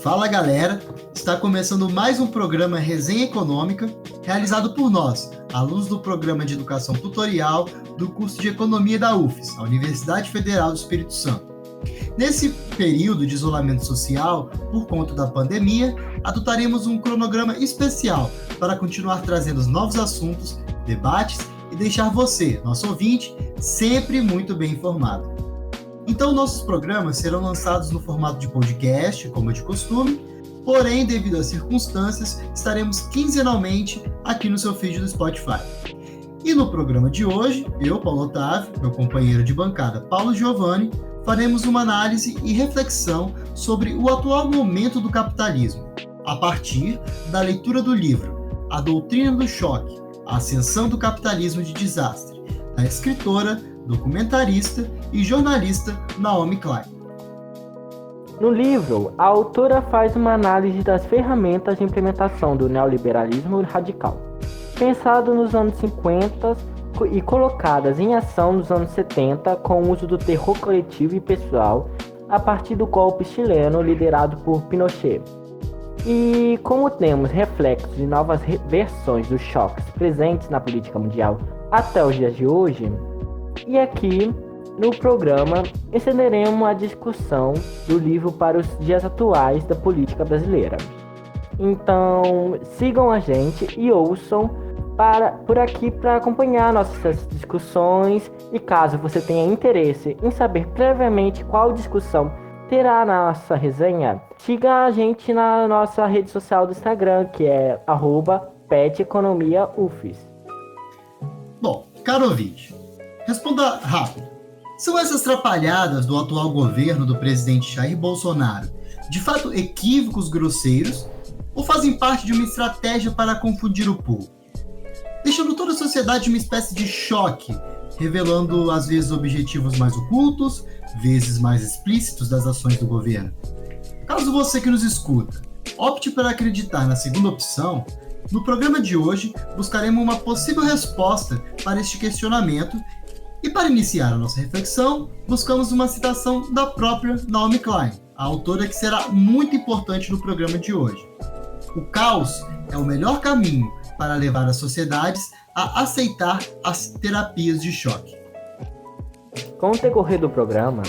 Fala galera, está começando mais um programa Resenha Econômica, realizado por nós, alunos do Programa de Educação Tutorial do curso de Economia da UFES, a Universidade Federal do Espírito Santo. Nesse período de isolamento social, por conta da pandemia, adotaremos um cronograma especial para continuar trazendo novos assuntos, debates e deixar você, nosso ouvinte, sempre muito bem informado. Então, nossos programas serão lançados no formato de podcast, como é de costume, porém, devido às circunstâncias, estaremos quinzenalmente aqui no seu feed do Spotify. E no programa de hoje, eu, Paulo Otávio, meu companheiro de bancada, Paulo Giovanni, faremos uma análise e reflexão sobre o atual momento do capitalismo, a partir da leitura do livro A Doutrina do Choque, a Ascensão do Capitalismo de Desastre, da escritora, documentarista e jornalista Naomi Klein. No livro, a autora faz uma análise das ferramentas de implementação do neoliberalismo radical, pensado nos anos 50 e colocadas em ação nos anos 70 com o uso do terror coletivo e pessoal a partir do golpe chileno liderado por Pinochet. E como temos reflexos de novas versões dos choques presentes na política mundial até os dias de hoje, e aqui no programa estenderemos a discussão do livro para os dias atuais da política brasileira. Então sigam a gente e ouçam por aqui para acompanhar nossas discussões, e caso você tenha interesse em saber previamente qual discussão terá na nossa resenha, siga a gente na nossa rede social do Instagram, que é @peteconomiaufes. Bom, caro ouvinte, responda rápido. São essas trapalhadas do atual governo do presidente Jair Bolsonaro de fato equívocos grosseiros ou fazem parte de uma estratégia para confundir o povo, deixando toda a sociedade uma espécie de choque, revelando às vezes objetivos mais ocultos, vezes mais explícitos das ações do governo? Caso você que nos escuta opte por acreditar na segunda opção, no programa de hoje buscaremos uma possível resposta para este questionamento. E para iniciar a nossa reflexão, buscamos uma citação da própria Naomi Klein, a autora que será muito importante no programa de hoje. O caos é o melhor caminho para levar as sociedades a aceitar as terapias de choque. Com o decorrer do programa,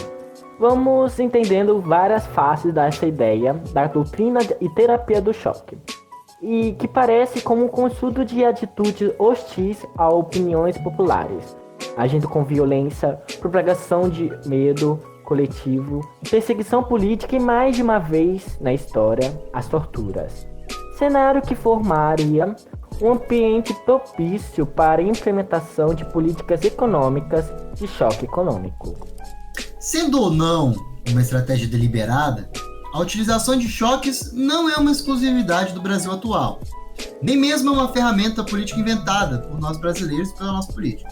vamos entendendo várias faces dessa ideia da doutrina e terapia do choque, e que parece como um conjunto de atitudes hostis a opiniões populares, agindo com violência, propagação de medo coletivo, perseguição política e, mais de uma vez na história, as torturas. Cenário que formaria um ambiente propício para a implementação de políticas econômicas de choque econômico. Sendo ou não uma estratégia deliberada, a utilização de choques não é uma exclusividade do Brasil atual, nem mesmo é uma ferramenta política inventada por nós brasileiros e pela nossa política.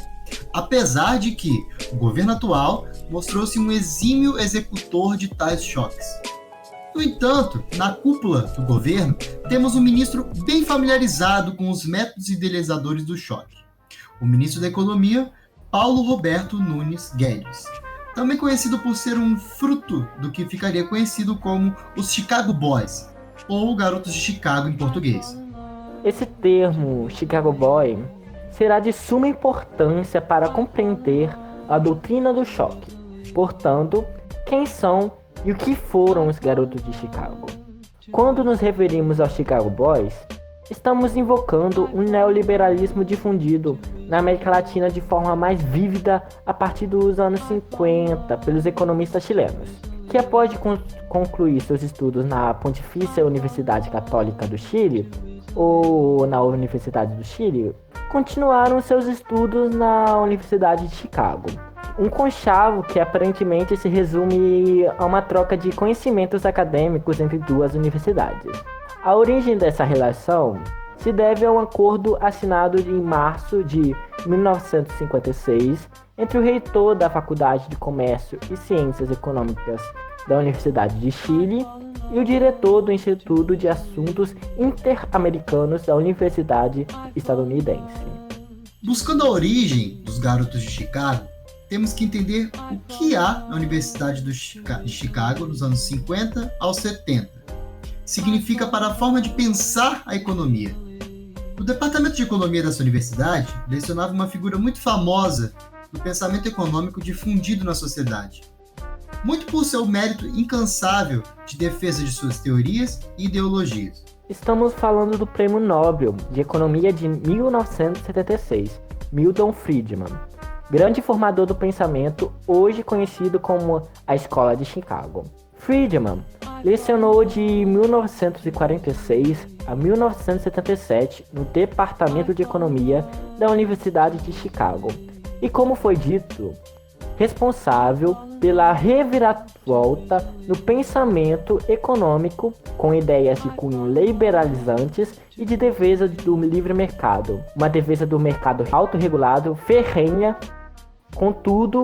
Apesar de que o governo atual mostrou-se um exímio executor de tais choques. No entanto, na cúpula do governo, temos um ministro bem familiarizado com os métodos idealizadores do choque. O ministro da Economia, Paulo Roberto Nunes Guedes, também conhecido por ser um fruto do que ficaria conhecido como os Chicago Boys, ou Garotos de Chicago em português. Esse termo, Chicago Boy, será de suma importância para compreender a doutrina do choque. Portanto, quem são e o que foram os garotos de Chicago? Quando nos referimos aos Chicago Boys, estamos invocando um neoliberalismo difundido na América Latina de forma mais vívida a partir dos anos 50 pelos economistas chilenos, que após concluir seus estudos na Pontifícia Universidade Católica do Chile, ou na Universidade do Chile, continuaram seus estudos na Universidade de Chicago. Um conchavo que aparentemente se resume a uma troca de conhecimentos acadêmicos entre duas universidades. A origem dessa relação se deve a um acordo assinado em março de 1956 entre o reitor da Faculdade de Comércio e Ciências Econômicas da Universidade de Chile e o diretor do Instituto de Assuntos Interamericanos da Universidade Estadunidense. Buscando a origem dos garotos de Chicago, temos que entender o que há na Universidade de Chicago nos anos 50 aos 70. significa para a forma de pensar a economia. O departamento de economia dessa universidade lecionava uma figura muito famosa do pensamento econômico difundido na sociedade, muito por seu mérito incansável de defesa de suas teorias e ideologias. Estamos falando do Prêmio Nobel de Economia de 1976, Milton Friedman, grande formador do pensamento, hoje conhecido como a Escola de Chicago. Friedman lecionou de 1946 a 1977 no Departamento de Economia da Universidade de Chicago e, como foi dito, responsável pela reviravolta no pensamento econômico com ideias de cunho liberalizantes e de defesa do livre mercado, uma defesa do mercado autorregulado, ferrenha. Contudo,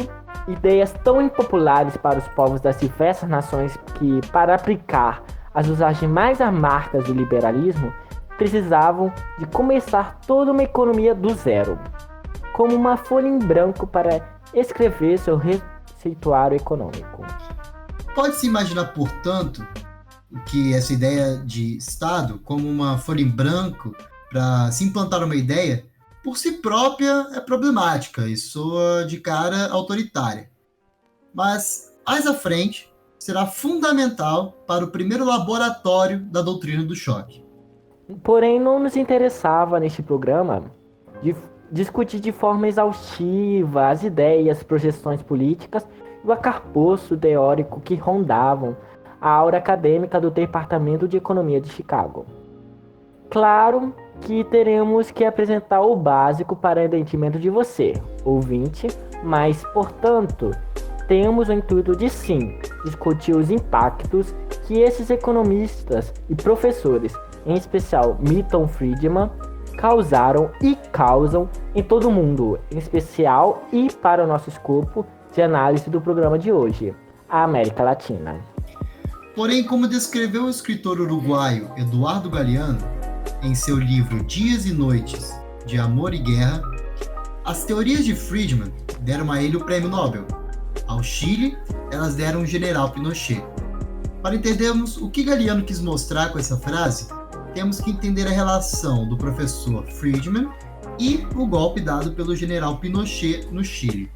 ideias tão impopulares para os povos das diversas nações que, para aplicar as usagens mais amargas do liberalismo, precisavam de começar toda uma economia do zero, como uma folha em branco para escrever seu receituário econômico. Pode-se imaginar, portanto, que essa ideia de Estado como uma folha em branco para se implantar uma ideia, por si própria é problemática e soa de cara autoritária. Mas, mais à frente, será fundamental para o primeiro laboratório da doutrina do choque. Porém, não nos interessava neste programa discutir de forma exaustiva as ideias, projeções políticas e o arcabouço teórico que rondavam a aura acadêmica do Departamento de Economia de Chicago. Claro que teremos que apresentar o básico para entendimento de você, ouvinte, mas, portanto, temos o intuito de sim discutir os impactos que esses economistas e professores, em especial Milton Friedman, causaram e causam em todo o mundo, em especial e para o nosso escopo de análise do programa de hoje, a América Latina. Porém, como descreveu o escritor uruguaio Eduardo Galeano em seu livro Dias e Noites, de Amor e Guerra, as teorias de Friedman deram a ele o Prêmio Nobel. Ao Chile, elas deram o General Pinochet. Para entendermos o que Galeano quis mostrar com essa frase, temos que entender a relação do professor Friedman e o golpe dado pelo General Pinochet no Chile.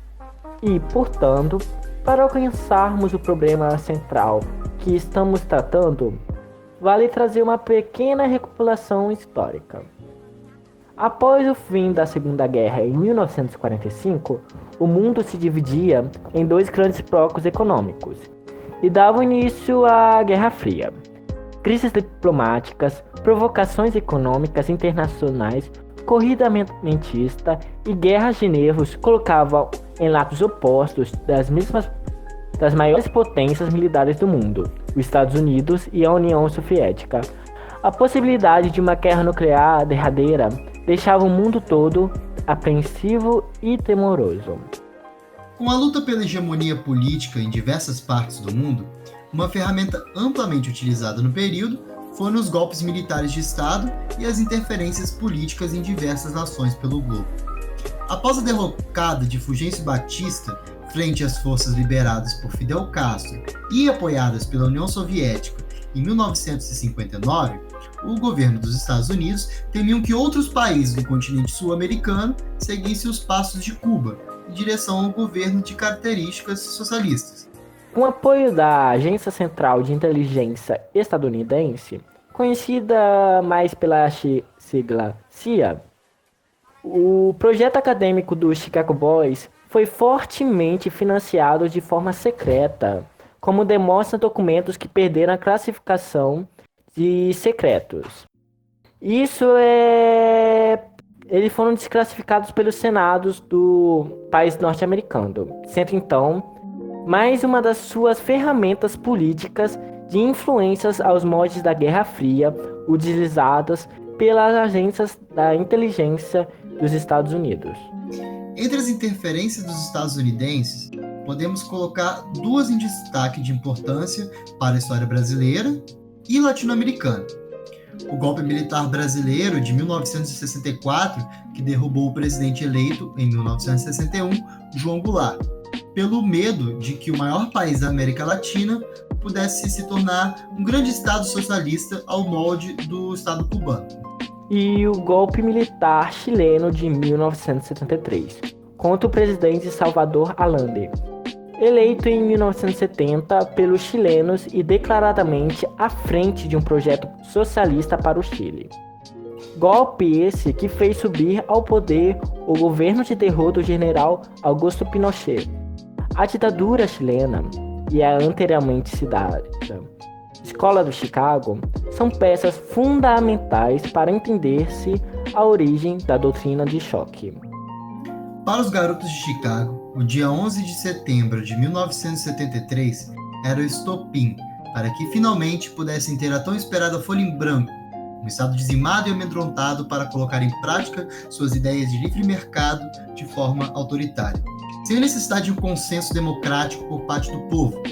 E, portanto, para alcançarmos o problema central que estamos tratando, vale trazer uma pequena recapitulação histórica. Após o fim da Segunda Guerra em 1945, o mundo se dividia em dois grandes blocos econômicos e dava início à Guerra Fria. Crises diplomáticas, provocações econômicas internacionais, corrida armamentista e guerras de nervos colocavam em lados opostos das maiores potências militares do mundo, os Estados Unidos e a União Soviética. A possibilidade de uma guerra nuclear derradeira deixava o mundo todo apreensivo e temoroso. Com a luta pela hegemonia política em diversas partes do mundo, uma ferramenta amplamente utilizada no período foram os golpes militares de Estado e as interferências políticas em diversas nações pelo globo. Após a derrocada de Fulgêncio Batista frente às forças lideradas por Fidel Castro e apoiadas pela União Soviética em 1959, o governo dos Estados Unidos temia que outros países do continente sul-americano seguissem os passos de Cuba em direção ao governo de características socialistas. Com o apoio da Agência Central de Inteligência Estadunidense, conhecida mais pela sigla CIA, o projeto acadêmico dos Chicago Boys foi fortemente financiado de forma secreta, como demonstram documentos que perderam a classificação de secretos. Eles foram desclassificados pelos senados do país norte-americano, sendo então mais uma das suas ferramentas políticas de influências aos moldes da Guerra Fria, utilizadas pelas agências da inteligência dos Estados Unidos. Entre as interferências dos estadunidenses, podemos colocar duas em destaque de importância para a história brasileira e latino-americana. O golpe militar brasileiro de 1964, que derrubou o presidente eleito em 1961, João Goulart, pelo medo de que o maior país da América Latina pudesse se tornar um grande estado socialista ao molde do estado cubano. E o golpe militar chileno de 1973, contra o presidente Salvador Allende, eleito em 1970 pelos chilenos e declaradamente à frente de um projeto socialista para o Chile. Golpe esse que fez subir ao poder o governo de terror do general Augusto Pinochet. A ditadura chilena e a anteriormente citada Escola do Chicago são peças fundamentais para entender-se a origem da doutrina de choque. Para os garotos de Chicago, o dia 11 de setembro de 1973 era o estopim para que finalmente pudessem ter a tão esperada folha em branco, um estado dizimado e amedrontado para colocar em prática suas ideias de livre mercado de forma autoritária, sem a necessidade de um consenso democrático por parte do povo,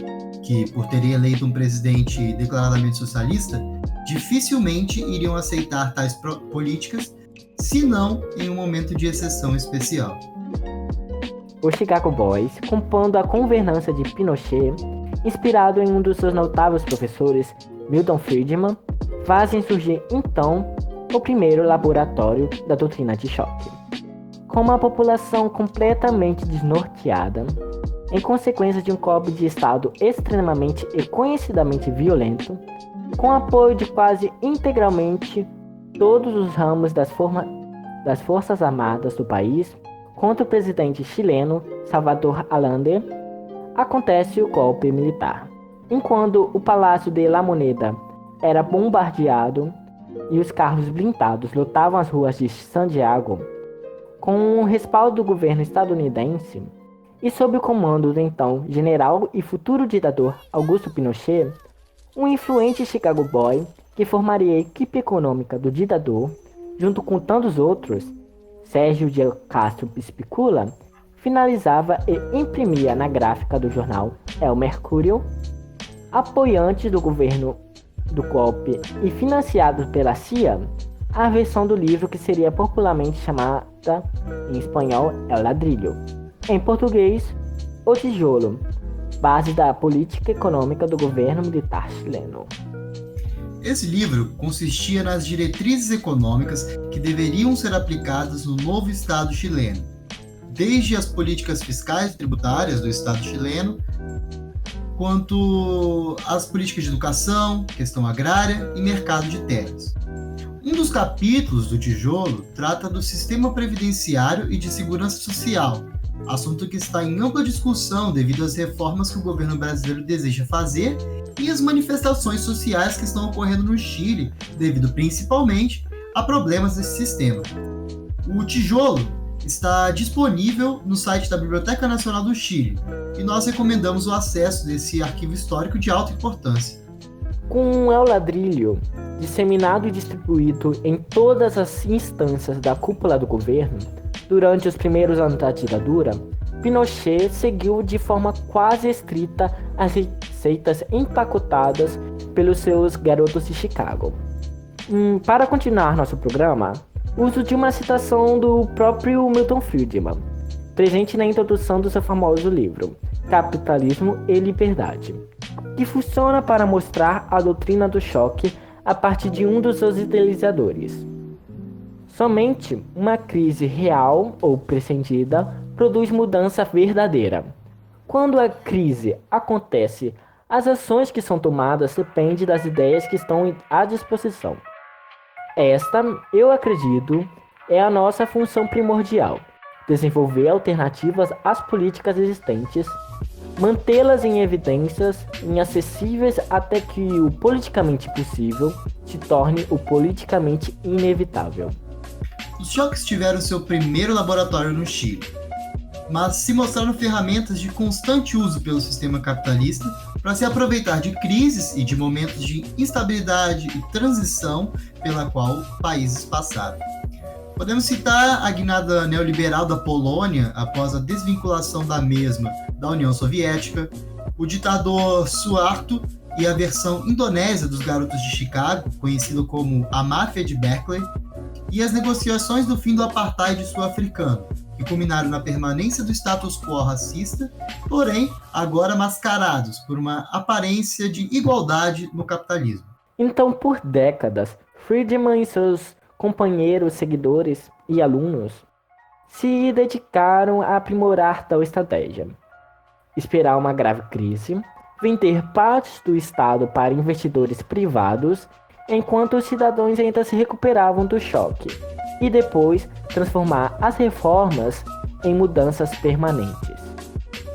que, por ter eleito um presidente declaradamente socialista, dificilmente iriam aceitar tais políticas, senão em um momento de exceção especial. Os Chicago Boys, compondo a governança de Pinochet, inspirado em um dos seus notáveis professores, Milton Friedman, fazem surgir então o primeiro laboratório da doutrina de choque. Com uma população completamente desnorteada, em consequência de um golpe de Estado extremamente e conhecidamente violento, com apoio de quase integralmente todos os ramos das Forças Armadas do país, contra o presidente chileno Salvador Allende, acontece o golpe militar. Enquanto o Palácio de La Moneda era bombardeado e os carros blindados lotavam as ruas de Santiago, com o respaldo do governo estadunidense e sob o comando do então general e futuro ditador Augusto Pinochet, um influente Chicago Boy que formaria a equipe econômica do ditador, junto com tantos outros, Sérgio de Castro Espícula, finalizava e imprimia na gráfica do jornal El Mercurio, apoiante do governo do golpe e financiado pela CIA, a versão do livro que seria popularmente chamada em espanhol El Ladrillo, em português O Tijolo, base da política econômica do governo militar chileno. Esse livro consistia nas diretrizes econômicas que deveriam ser aplicadas no novo Estado chileno, desde as políticas fiscais e tributárias do Estado chileno, quanto às políticas de educação, questão agrária e mercado de terras. Um dos capítulos do Tijolo trata do sistema previdenciário e de segurança social, assunto que está em ampla discussão devido às reformas que o governo brasileiro deseja fazer e as manifestações sociais que estão ocorrendo no Chile, devido principalmente a problemas desse sistema. O Tijolo está disponível no site da Biblioteca Nacional do Chile e nós recomendamos o acesso desse arquivo histórico de alta importância. Com El Ladrillo disseminado e distribuído em todas as instâncias da cúpula do governo, durante os primeiros anos da ditadura, Pinochet seguiu de forma quase estrita as receitas empacotadas pelos seus garotos de Chicago. Para continuar nosso programa, uso de uma citação do próprio Milton Friedman, presente na introdução do seu famoso livro, Capitalismo e Liberdade, que funciona para mostrar a doutrina do choque a partir de um dos seus idealizadores. Somente uma crise real ou pressentida produz mudança verdadeira. Quando a crise acontece, as ações que são tomadas dependem das ideias que estão à disposição. Esta, eu acredito, é a nossa função primordial: desenvolver alternativas às políticas existentes, mantê-las em evidências inacessíveis até que o politicamente possível se torne o politicamente inevitável. Os choques tiveram seu primeiro laboratório no Chile, mas se mostraram ferramentas de constante uso pelo sistema capitalista para se aproveitar de crises e de momentos de instabilidade e transição pela qual países passaram. Podemos citar a guinada neoliberal da Polônia após a desvinculação da mesma da União Soviética, o ditador Suharto e a versão indonésia dos Garotos de Chicago, conhecido como a Máfia de Berkeley, e as negociações do fim do apartheid sul-africano, que culminaram na permanência do status quo racista, porém agora mascarados por uma aparência de igualdade no capitalismo. Então, por décadas, Friedman e seus companheiros, seguidores e alunos se dedicaram a aprimorar tal estratégia. Esperar uma grave crise, vender partes do Estado para investidores privados, enquanto os cidadãos ainda se recuperavam do choque, e depois transformar as reformas em mudanças permanentes.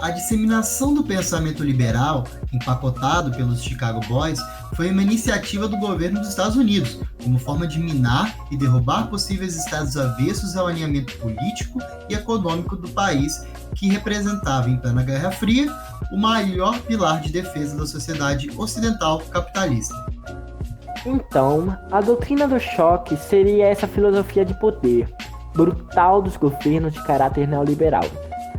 A disseminação do pensamento liberal, empacotado pelos Chicago Boys, foi uma iniciativa do governo dos Estados Unidos, como forma de minar e derrubar possíveis estados avessos ao alinhamento político e econômico do país, que representava, em plena Guerra Fria, o maior pilar de defesa da sociedade ocidental capitalista. Então, a doutrina do choque seria essa filosofia de poder brutal dos governos de caráter neoliberal.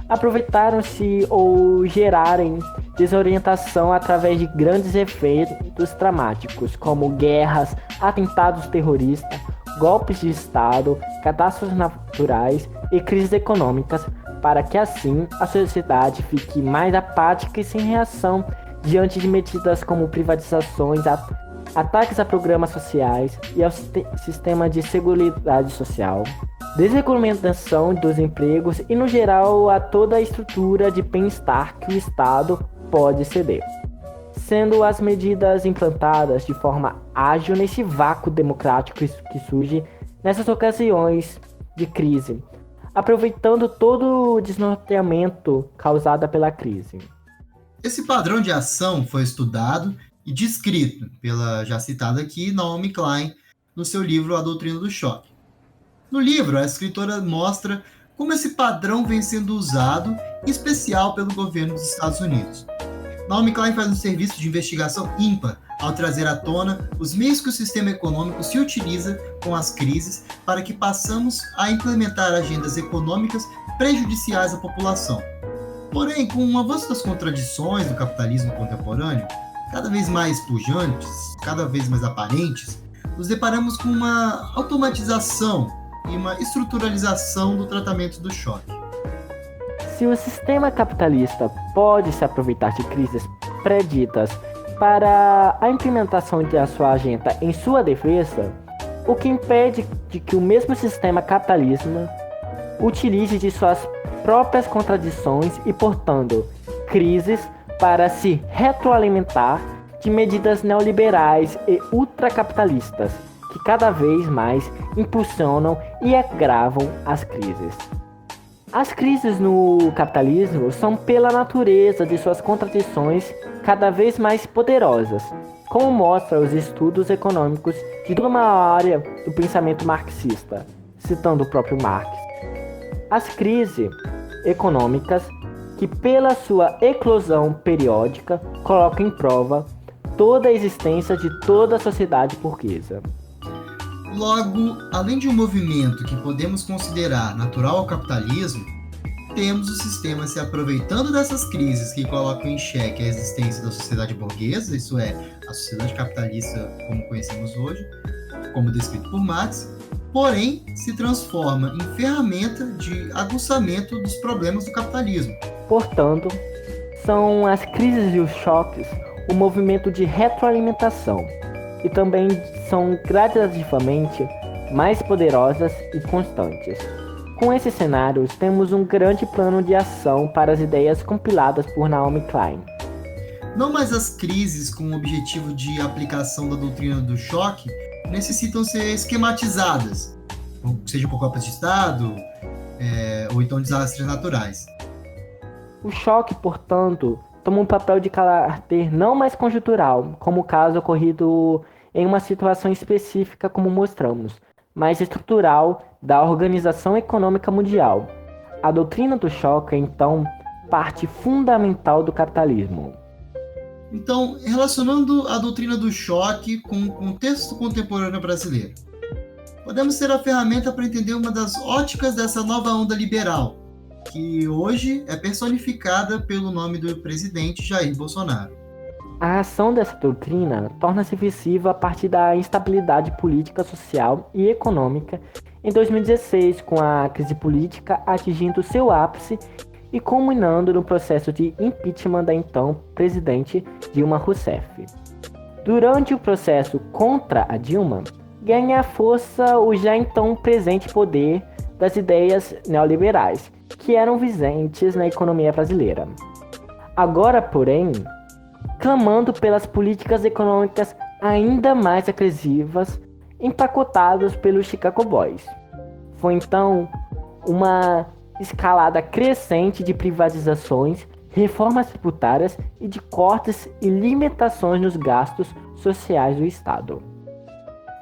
Aproveitaram-se ou gerarem desorientação através de grandes efeitos dramáticos, como guerras, atentados terroristas, golpes de Estado, catástrofes naturais e crises econômicas, para que assim a sociedade fique mais apática e sem reação diante de medidas como privatizações, ataques a programas sociais e ao sistema de seguridade social, desregulamentação dos empregos e, no geral, a toda a estrutura de bem-estar que o Estado pode ceder, sendo as medidas implantadas de forma ágil nesse vácuo democrático que surge nessas ocasiões de crise, aproveitando todo o desnorteamento causado pela crise. Esse padrão de ação foi estudado e descrito pela já citada aqui Naomi Klein no seu livro A Doutrina do Choque. No livro, a escritora mostra como esse padrão vem sendo usado, em especial pelo governo dos Estados Unidos. Naomi Klein faz um serviço de investigação ímpar ao trazer à tona os meios que o sistema econômico se utiliza com as crises para que passamos a implementar agendas econômicas prejudiciais à população. Porém, com o avanço das contradições do capitalismo contemporâneo, cada vez mais pujantes, cada vez mais aparentes, nos deparamos com uma automatização e uma estruturalização do tratamento do choque. Se o sistema capitalista pode se aproveitar de crises preditas para a implementação da sua agenda em sua defesa, o que impede de que o mesmo sistema capitalista utilize de suas próprias contradições e, portanto, crises para se retroalimentar de medidas neoliberais e ultracapitalistas que cada vez mais impulsionam e agravam as crises. As crises no capitalismo são, pela natureza de suas contradições, cada vez mais poderosas, como mostram os estudos econômicos de toda uma área do pensamento marxista, citando o próprio Marx. As crises econômicas, que pela sua eclosão periódica colocam em prova toda a existência de toda a sociedade burguesa. Logo, além de um movimento que podemos considerar natural ao capitalismo, temos o sistema se aproveitando dessas crises que colocam em xeque a existência da sociedade burguesa, isso é, a sociedade capitalista como conhecemos hoje, como descrito por Marx, porém se transforma em ferramenta de aguçamento dos problemas do capitalismo. Portanto, são as crises e os choques um movimento de retroalimentação e também são gradativamente mais poderosas e constantes. Com esses cenários, temos um grande plano de ação para as ideias compiladas por Naomi Klein. Não mais as crises com o objetivo de aplicação da doutrina do choque necessitam ser esquematizadas, seja por golpes de Estado ou então desastres naturais. O choque, portanto, toma um papel de caráter não mais conjuntural, como o caso ocorrido em uma situação específica como mostramos, mas estrutural da organização econômica mundial. A doutrina do choque é, então, parte fundamental do capitalismo. Então, relacionando a doutrina do choque com o contexto contemporâneo brasileiro, podemos ser a ferramenta para entender uma das óticas dessa nova onda liberal, que hoje é personificada pelo nome do presidente Jair Bolsonaro. A ação dessa doutrina torna-se visível a partir da instabilidade política, social e econômica em 2016, com a crise política atingindo seu ápice e culminando no processo de impeachment da então presidente Dilma Rousseff. Durante o processo contra a Dilma, ganha força o já então presente poder das ideias neoliberais, que eram vigentes na economia brasileira. Agora, porém, clamando pelas políticas econômicas ainda mais agressivas, empacotadas pelos Chicago Boys. Foi então uma escalada crescente de privatizações, reformas tributárias e de cortes e limitações nos gastos sociais do Estado.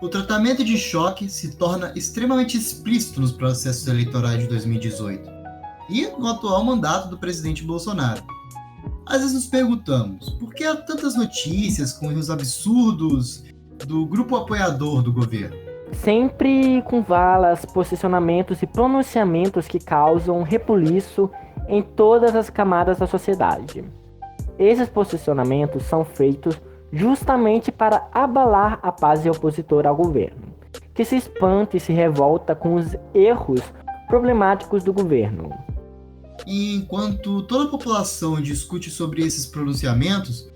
O tratamento de choque se torna extremamente explícito nos processos eleitorais de 2018 e no atual mandato do presidente Bolsonaro. Às vezes nos perguntamos, por que há tantas notícias com os absurdos do grupo apoiador do governo? Sempre com valas, posicionamentos e pronunciamentos que causam rebuliço em todas as camadas da sociedade. Esses posicionamentos são feitos justamente para abalar a base opositora ao governo, que se espanta e se revolta com os erros problemáticos do governo. E enquanto toda a população discute sobre esses pronunciamentos,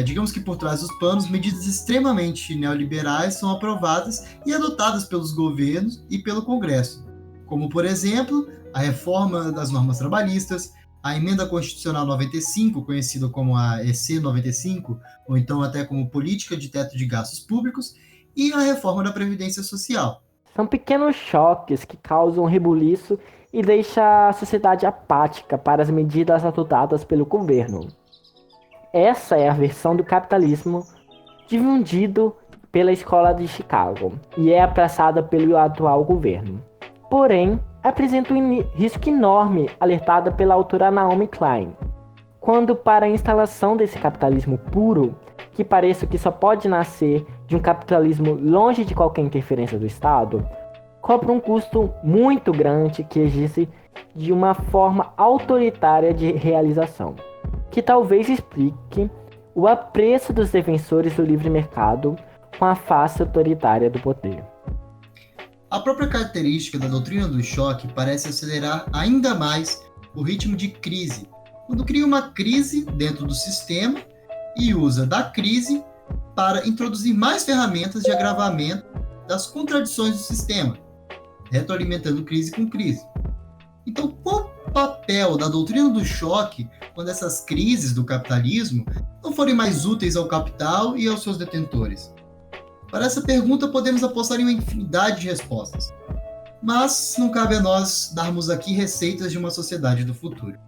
digamos que por trás dos panos, medidas extremamente neoliberais são aprovadas e adotadas pelos governos e pelo Congresso, como, por exemplo, a reforma das normas trabalhistas, a Emenda Constitucional 95, conhecida como a EC 95, ou então até como Política de Teto de Gastos Públicos, e a reforma da Previdência Social. São pequenos choques que causam rebuliço e deixam a sociedade apática para as medidas adotadas pelo governo. Essa é a versão do capitalismo difundido pela escola de Chicago e é abraçada pelo atual governo. Porém, apresenta um risco enorme alertada pela autora Naomi Klein, quando para a instalação desse capitalismo puro, que parece que só pode nascer de um capitalismo longe de qualquer interferência do Estado, cobra um custo muito grande que exige de uma forma autoritária de realização, que talvez explique o apreço dos defensores do livre mercado com a face autoritária do poder. A própria característica da doutrina do choque parece acelerar ainda mais o ritmo de crise, quando cria uma crise dentro do sistema e usa da crise para introduzir mais ferramentas de agravamento das contradições do sistema, retroalimentando crise com crise. Então, qual o papel da doutrina do choque quando essas crises do capitalismo não forem mais úteis ao capital e aos seus detentores? Para essa pergunta, podemos apostar em uma infinidade de respostas, mas não cabe a nós darmos aqui receitas de uma sociedade do futuro.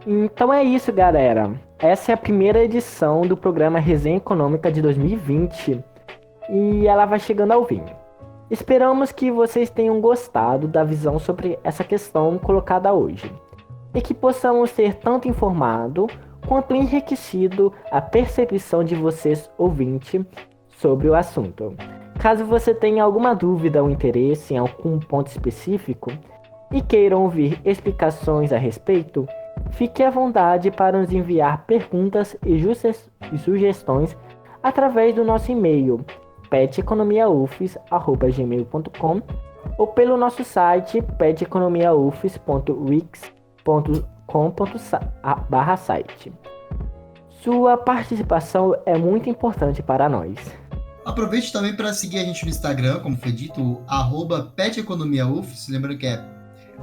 Então é isso, galera. Essa é a primeira edição do programa Resenha Econômica de 2020 e ela vai chegando ao fim. Esperamos que vocês tenham gostado da visão sobre essa questão colocada hoje e que possamos ser tanto informado quanto enriquecido a percepção de vocês, ouvintes, sobre o assunto. Caso você tenha alguma dúvida ou interesse em algum ponto específico e queiram ouvir explicações a respeito, fique à vontade para nos enviar perguntas e sugestões através do nosso e-mail peteconomiaufes@gmail.com ou pelo nosso site peteconomiaufes.wix.com/site. Sua participação é muito importante para nós. Aproveite também para seguir a gente no Instagram, como foi dito, @peteconomiaufes, lembrando que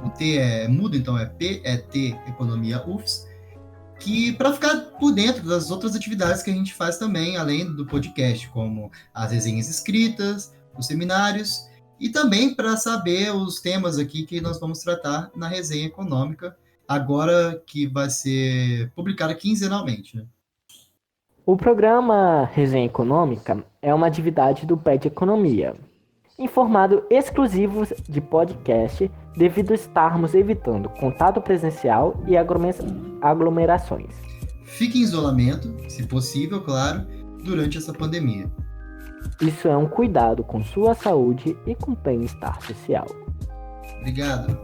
o T é mudo, então é PET Economia UFS, que para ficar por dentro das outras atividades que a gente faz também, além do podcast, como as resenhas escritas, os seminários, e também para saber os temas aqui que nós vamos tratar na resenha econômica, agora que vai ser publicada quinzenalmente, né? O programa Resenha Econômica é uma atividade do PET Economia, em formato exclusivo de podcast, devido a estarmos evitando contato presencial e aglomerações. Fique em isolamento, se possível, claro, durante essa pandemia. Isso é um cuidado com sua saúde e com o bem-estar social. Obrigado.